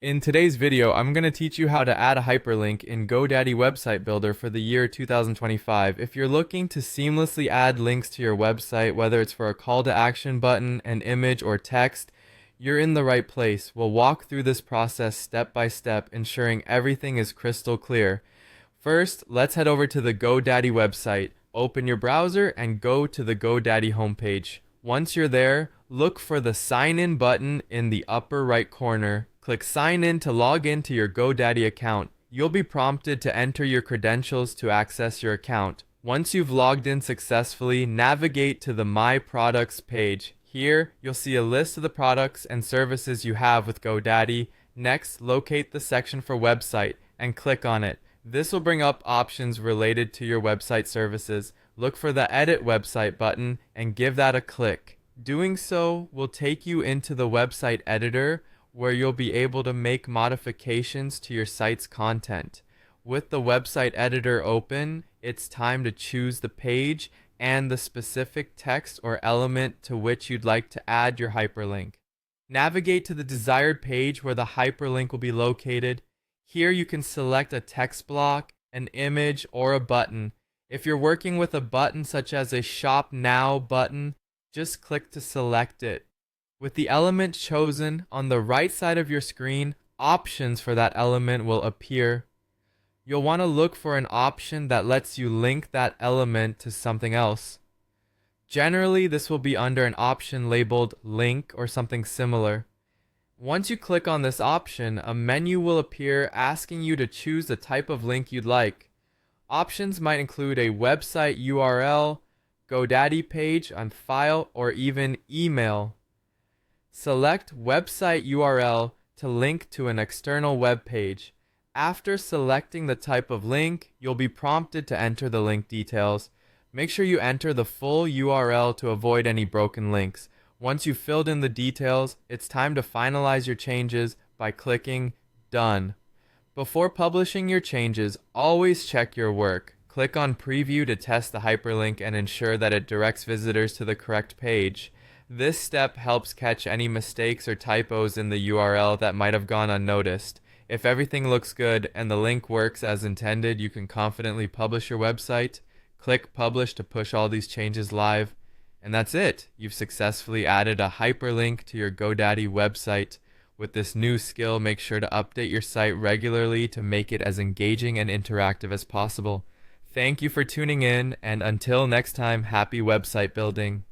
In today's video, I'm going to teach you how to add a hyperlink in GoDaddy Website Builder for the year 2025. If you're looking to seamlessly add links to your website, whether it's for a call to action button, an image, or text, you're in the right place. We'll walk through this process step by step, ensuring everything is crystal clear. First, let's head over to the GoDaddy website. Open your browser and go to the GoDaddy homepage. Once you're there, look for the Sign In button in the upper right corner. Click Sign In to log into your GoDaddy account. You'll be prompted to enter your credentials to access your account. Once you've logged in successfully, navigate to the My Products page. Here, you'll see a list of the products and services you have with GoDaddy. Next, locate the section for website and click on it. This will bring up options related to your website services. Look for the Edit Website button and give that a click. Doing so will take you into the website editor, where you'll be able to make modifications to your site's content. With the website editor open, it's time to choose the page and the specific text or element to which you'd like to add your hyperlink. Navigate to the desired page where the hyperlink will be located. Here you can select a text block, an image, or a button. If you're working with a button such as a Shop Now button, just click to select it. With the element chosen, on the right side of your screen, options for that element will appear. You'll want to look for an option that lets you link that element to something else. Generally, this will be under an option labeled Link or something similar. Once you click on this option, a menu will appear asking you to choose the type of link you'd like. Options might include a website URL, GoDaddy page on file, or even email. Select Website URL to link to an external web page. After selecting the type of link, you'll be prompted to enter the link details. Make sure you enter the full URL to avoid any broken links. Once you've filled in the details, it's time to finalize your changes by clicking Done. Before publishing your changes, always check your work. Click on Preview to test the hyperlink and ensure that it directs visitors to the correct page. This step helps catch any mistakes or typos in the URL that might have gone unnoticed. If everything looks good and the link works as intended, you can confidently publish your website. Click Publish to push all these changes live. And that's it. You've successfully added a hyperlink to your GoDaddy website. With this new skill, make sure to update your site regularly to make it as engaging and interactive as possible. Thank you for tuning in, and until next time, happy website building.